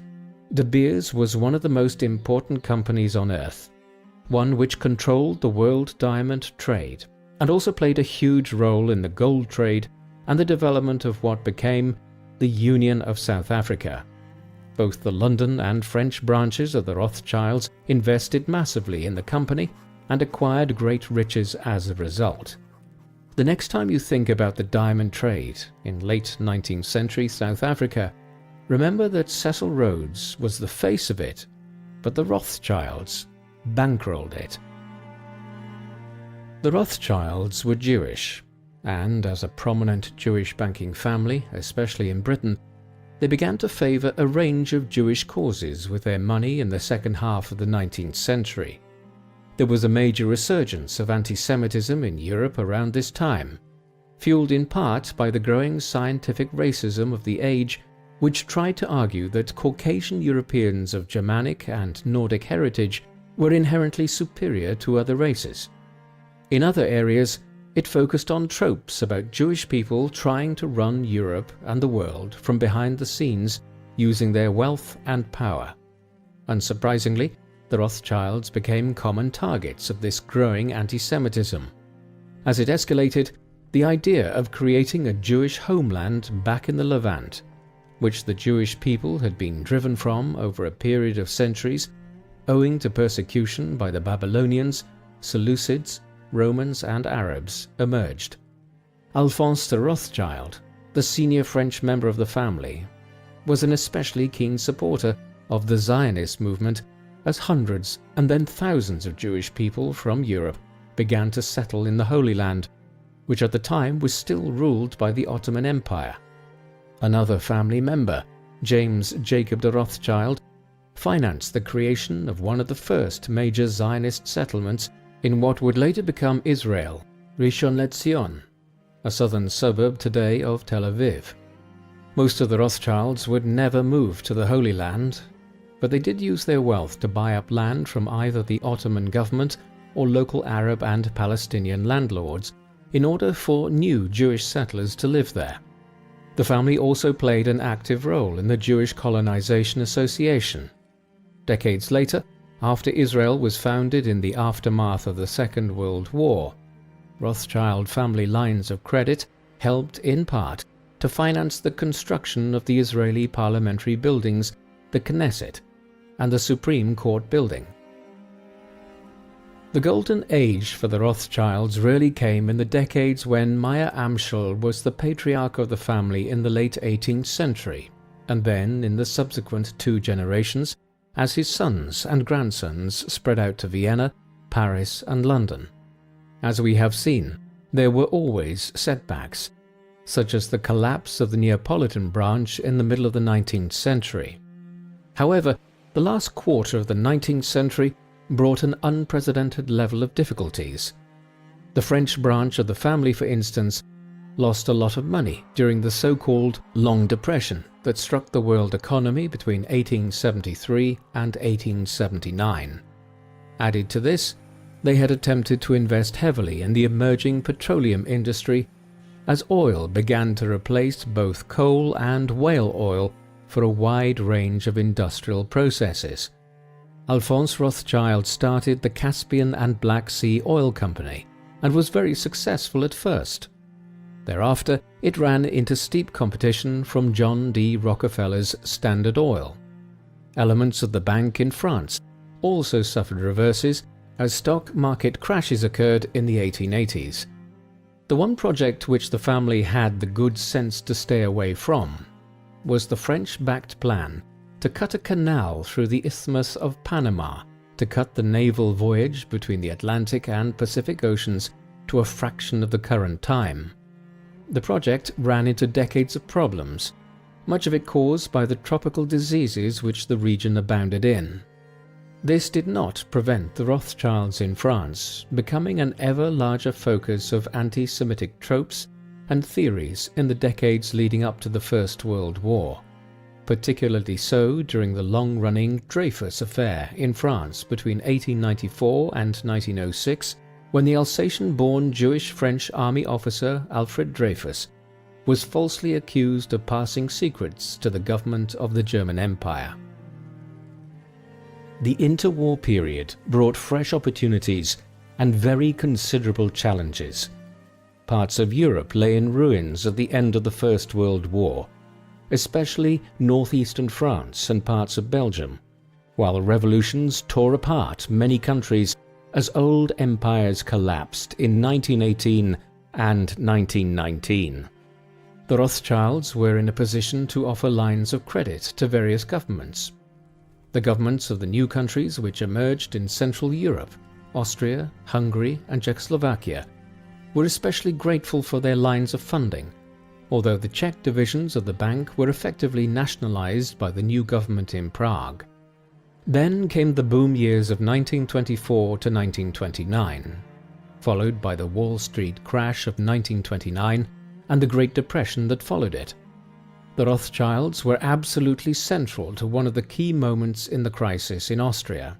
De Beers was one of the most important companies on earth, one which controlled the world diamond trade and also played a huge role in the gold trade and the development of what became the Union of South Africa. Both the London and French branches of the Rothschilds invested massively in the company and acquired great riches as a result. The next time you think about the diamond trade in late 19th century South Africa, remember that Cecil Rhodes was the face of it, but the Rothschilds bankrolled it. The Rothschilds were Jewish, and as a prominent Jewish banking family, especially in Britain, they began to favour a range of Jewish causes with their money in the second half of the 19th century. There was a major resurgence of anti-Semitism in Europe around this time, fueled in part by the growing scientific racism of the age, which tried to argue that Caucasian Europeans of Germanic and Nordic heritage were inherently superior to other races. In other areas, it focused on tropes about Jewish people trying to run Europe and the world from behind the scenes using their wealth and power. Unsurprisingly, the Rothschilds became common targets of this growing anti-Semitism. As it escalated, the idea of creating a Jewish homeland back in the Levant, which the Jewish people had been driven from over a period of centuries, owing to persecution by the Babylonians, Seleucids, Romans and Arabs, emerged. Alphonse de Rothschild, the senior French member of the family, was an especially keen supporter of the Zionist movement as hundreds and then thousands of Jewish people from Europe began to settle in the Holy Land, which at the time was still ruled by the Ottoman Empire. Another family member, James Jacob de Rothschild, financed the creation of one of the first major Zionist settlements in what would later become Israel, Rishon LeZion, a southern suburb today of Tel Aviv. Most of the Rothschilds would never move to the Holy Land, but they did use their wealth to buy up land from either the Ottoman government or local Arab and Palestinian landlords in order for new Jewish settlers to live there. The family also played an active role in the Jewish Colonization Association. Decades later, after Israel was founded in the aftermath of the Second World War, Rothschild family lines of credit helped in part to finance the construction of the Israeli parliamentary buildings, the Knesset, and the Supreme Court building. The golden age for the Rothschilds really came in the decades when Meyer Amschel was the patriarch of the family in the late 18th century, and then in the subsequent 2 generations, as his sons and grandsons spread out to Vienna, Paris and London. As we have seen, there were always setbacks, such as the collapse of the Neapolitan branch in the middle of the 19th century. However, the last quarter of the 19th century brought an unprecedented level of difficulties. The French branch of the family, for instance, lost a lot of money during the so-called Long Depression that struck the world economy between 1873 and 1879. Added to this, they had attempted to invest heavily in the emerging petroleum industry as oil began to replace both coal and whale oil for a wide range of industrial processes. Alphonse Rothschild started the Caspian and Black Sea Oil Company and was very successful at first. Thereafter, it ran into steep competition from John D. Rockefeller's Standard Oil. Elements of the bank in France also suffered reverses as stock market crashes occurred in the 1880s. The one project which the family had the good sense to stay away from was the French-backed plan to cut a canal through the Isthmus of Panama to cut the naval voyage between the Atlantic and Pacific Oceans to a fraction of the current time. The project ran into decades of problems, much of it caused by the tropical diseases which the region abounded in. This did not prevent the Rothschilds in France becoming an ever larger focus of anti-Semitic tropes and theories in the decades leading up to the First World War, particularly so during the long-running Dreyfus Affair in France between 1894 and 1906, when the Alsatian-born Jewish-French army officer Alfred Dreyfus was falsely accused of passing secrets to the government of the German Empire. The interwar period brought fresh opportunities and very considerable challenges. Parts of Europe lay in ruins at the end of the First World War, especially northeastern France and parts of Belgium, while revolutions tore apart many countries as old empires collapsed in 1918 and 1919. The Rothschilds were in a position to offer lines of credit to various governments. The governments of the new countries which emerged in Central Europe, Austria, Hungary and Czechoslovakia, were especially grateful for their lines of funding, although the Czech divisions of the bank were effectively nationalized by the new government in Prague. Then came the boom years of 1924 to 1929, followed by the Wall Street crash of 1929 and the Great Depression that followed it. The Rothschilds were absolutely central to one of the key moments in the crisis in Austria.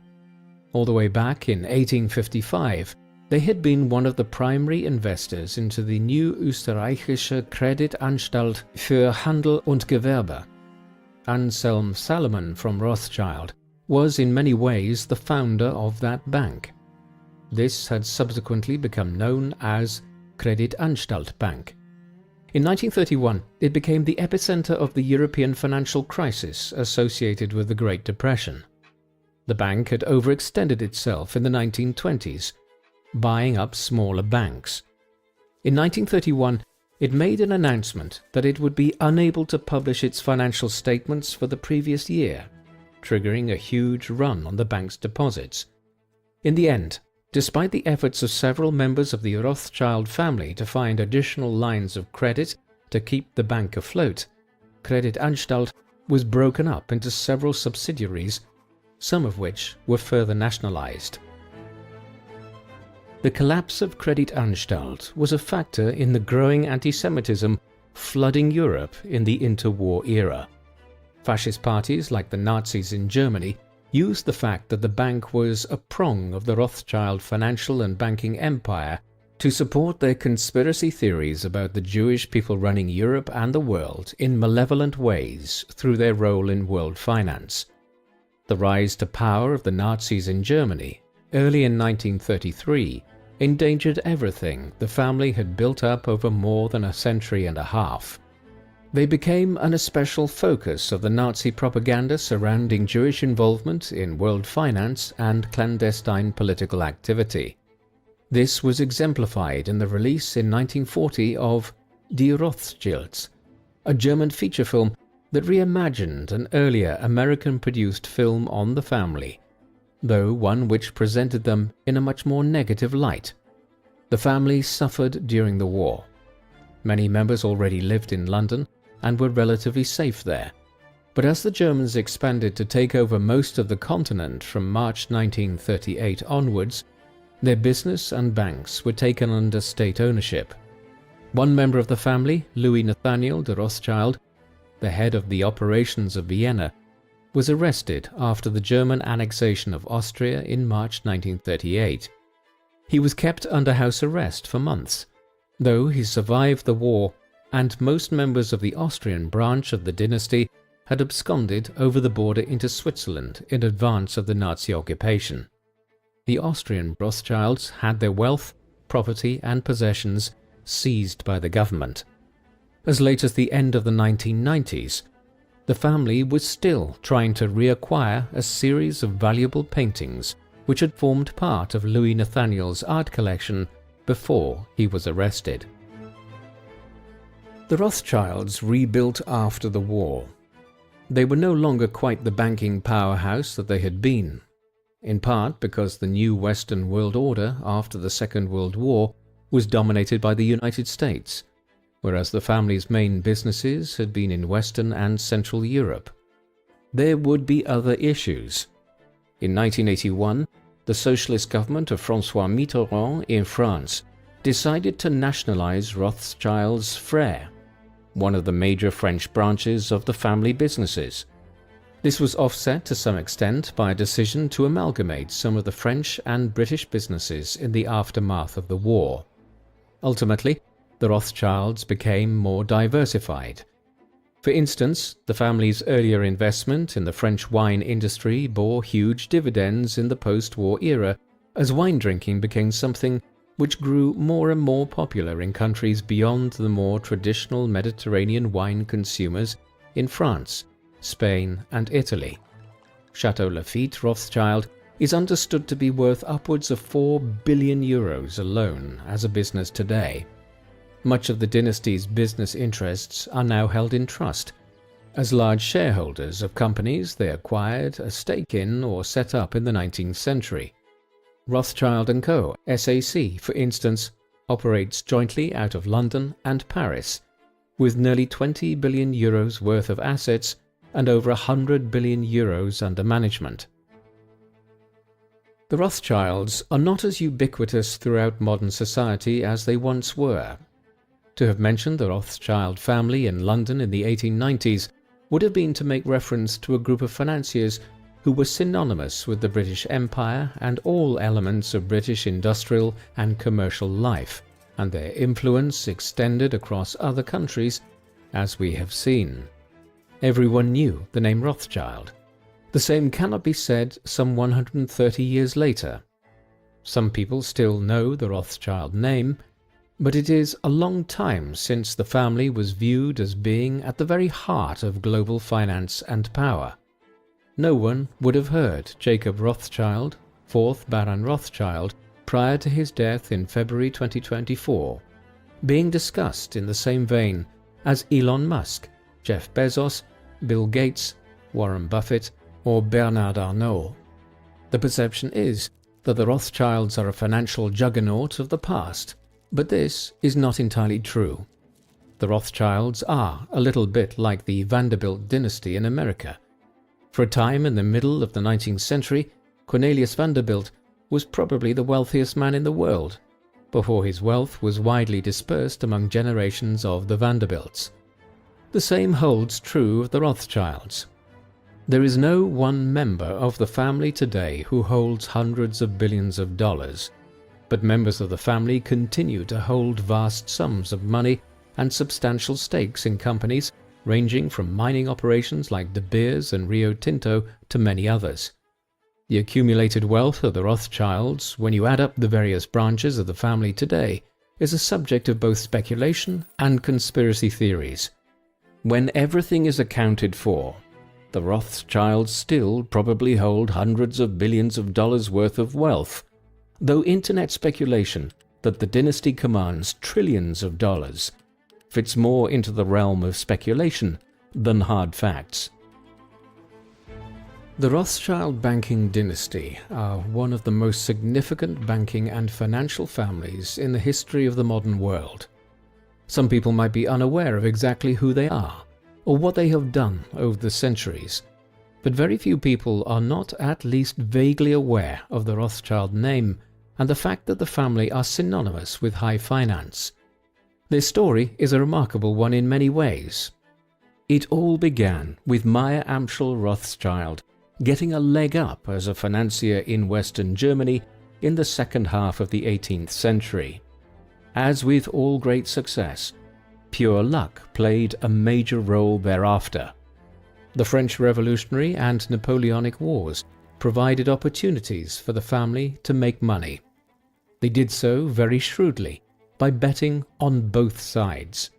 All the way back in 1855, they had been one of the primary investors into the new Österreichische Kreditanstalt für Handel und Gewerbe. Anselm Salomon from Rothschild was in many ways the founder of that bank. This had subsequently become known as Kreditanstalt Bank. In 1931, it became the epicenter of the European financial crisis associated with the Great Depression. The bank had overextended itself in the 1920s, buying up smaller banks. In 1931, it made an announcement that it would be unable to publish its financial statements for the previous year, triggering a huge run on the bank's deposits. In the end, despite the efforts of several members of the Rothschild family to find additional lines of credit to keep the bank afloat, Kreditanstalt was broken up into several subsidiaries, some of which were further nationalized. The collapse of Kreditanstalt was a factor in the growing anti-Semitism flooding Europe in the interwar era. Fascist parties like the Nazis in Germany used the fact that the bank was a prong of the Rothschild financial and banking empire to support their conspiracy theories about the Jewish people running Europe and the world in malevolent ways through their role in world finance. The rise to power of the Nazis in Germany, early in 1933, endangered everything the family had built up over more than a century and a half. They became an especial focus of the Nazi propaganda surrounding Jewish involvement in world finance and clandestine political activity. This was exemplified in the release in 1940 of Die Rothschilds, a German feature film that reimagined an earlier American-produced film on the family, though one which presented them in a much more negative light. The family suffered during the war. Many members already lived in London and were relatively safe there. But as the Germans expanded to take over most of the continent from March 1938 onwards, their business and banks were taken under state ownership. One member of the family, Louis Nathaniel de Rothschild, the head of the operations of Vienna, was arrested after the German annexation of Austria in March 1938. He was kept under house arrest for months, though he survived the war, and most members of the Austrian branch of the dynasty had absconded over the border into Switzerland in advance of the Nazi occupation. The Austrian Rothschilds had their wealth, property and possessions seized by the government. As late as the end of the 1990s, the family was still trying to reacquire a series of valuable paintings which had formed part of Louis Nathaniel's art collection before he was arrested. The Rothschilds rebuilt after the war. They were no longer quite the banking powerhouse that they had been, in part because the new Western world order after the Second World War was dominated by the United States, whereas the family's main businesses had been in Western and Central Europe. There would be other issues. In 1981, the socialist government of François Mitterrand in France decided to nationalize Rothschild's Frères, one of the major French branches of the family businesses. This was offset to some extent by a decision to amalgamate some of the French and British businesses in the aftermath of the war. Ultimately, the Rothschilds became more diversified. For instance, the family's earlier investment in the French wine industry bore huge dividends in the post-war era as wine drinking became something which grew more and more popular in countries beyond the more traditional Mediterranean wine consumers in France, Spain and Italy. Chateau Lafite Rothschild is understood to be worth upwards of €4 billion alone as a business today. Much of the dynasty's business interests are now held in trust, as large shareholders of companies they acquired a stake in or set up in the 19th century. Rothschild & Co. SAC, for instance, operates jointly out of London and Paris, with nearly €20 billion worth of assets and over €100 billion under management. The Rothschilds are not as ubiquitous throughout modern society as they once were. To have mentioned the Rothschild family in London in the 1890s would have been to make reference to a group of financiers who were synonymous with the British Empire and all elements of British industrial and commercial life, and their influence extended across other countries, as we have seen. Everyone knew the name Rothschild. The same cannot be said some 130 years later. Some people still know the Rothschild name, but it is a long time since the family was viewed as being at the very heart of global finance and power. No one would have heard Jacob Rothschild, 4th Baron Rothschild, prior to his death in February 2024, being discussed in the same vein as Elon Musk, Jeff Bezos, Bill Gates, Warren Buffett, or Bernard Arnault. The perception is that the Rothschilds are a financial juggernaut of the past, but this is not entirely true. The Rothschilds are a little bit like the Vanderbilt dynasty in America. For a time in the middle of the 19th century, Cornelius Vanderbilt was probably the wealthiest man in the world, before his wealth was widely dispersed among generations of the Vanderbilts. The same holds true of the Rothschilds. There is no one member of the family today who holds hundreds of billions of dollars, but members of the family continue to hold vast sums of money and substantial stakes in companies ranging from mining operations like De Beers and Rio Tinto to many others. The accumulated wealth of the Rothschilds, when you add up the various branches of the family today, is a subject of both speculation and conspiracy theories. When everything is accounted for, the Rothschilds still probably hold hundreds of billions of dollars worth of wealth, though internet speculation that the dynasty commands trillions of dollars fits more into the realm of speculation than hard facts. The Rothschild banking dynasty are one of the most significant banking and financial families in the history of the modern world. Some people might be unaware of exactly who they are or what they have done over the centuries, but very few people are not at least vaguely aware of the Rothschild name and the fact that the family are synonymous with high finance. Their story is a remarkable one in many ways. It all began with Meyer Amschel Rothschild getting a leg up as a financier in Western Germany in the second half of the 18th century. As with all great success, pure luck played a major role thereafter. The French Revolutionary and Napoleonic Wars provided opportunities for the family to make money. They did so very shrewdly by betting on both sides.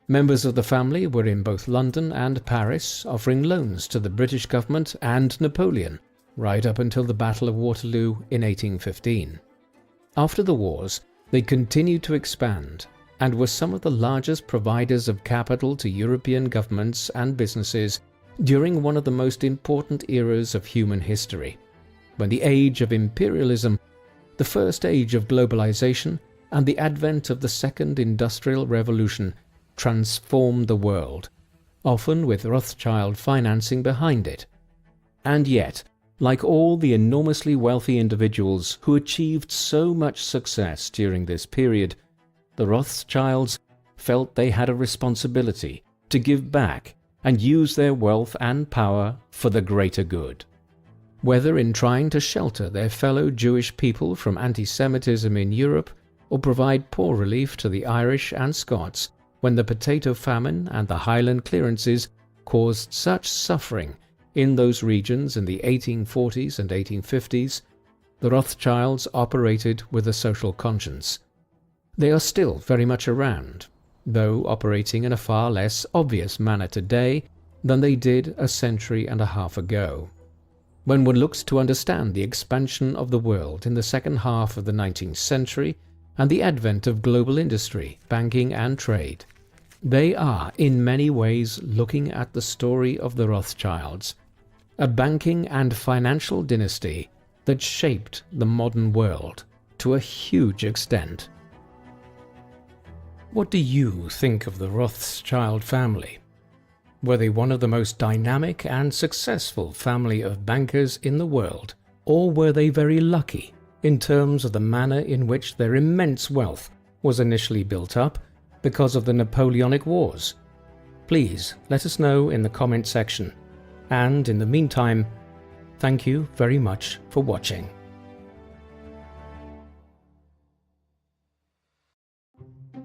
Members of the family were in both London and Paris offering loans to the British government and Napoleon right up until the Battle of Waterloo in 1815. After the wars, they continued to expand and were some of the largest providers of capital to European governments and businesses during one of the most important eras of human history, when the age of imperialism, the first age of globalization, and the advent of the Second Industrial Revolution transformed the world, often with Rothschild financing behind it. And yet, like all the enormously wealthy individuals who achieved so much success during this period, the Rothschilds felt they had a responsibility to give back and use their wealth and power for the greater good. Whether in trying to shelter their fellow Jewish people from anti-Semitism in Europe or provide poor relief to the Irish and Scots when the potato famine and the Highland clearances caused such suffering in those regions in the 1840s and 1850s, the Rothschilds operated with a social conscience. They are still very much around, though operating in a far less obvious manner today than they did a century and a half ago. When one looks to understand the expansion of the world in the second half of the 19th century and the advent of global industry, banking and trade, they are in many ways looking at the story of the Rothschilds, a banking and financial dynasty that shaped the modern world to a huge extent. What do you think of the Rothschild family? Were they one of the most dynamic and successful family of bankers in the world, or were they very lucky in terms of the manner in which their immense wealth was initially built up because of the Napoleonic Wars? Please let us know in the comment section. And in the meantime, thank you very much for watching.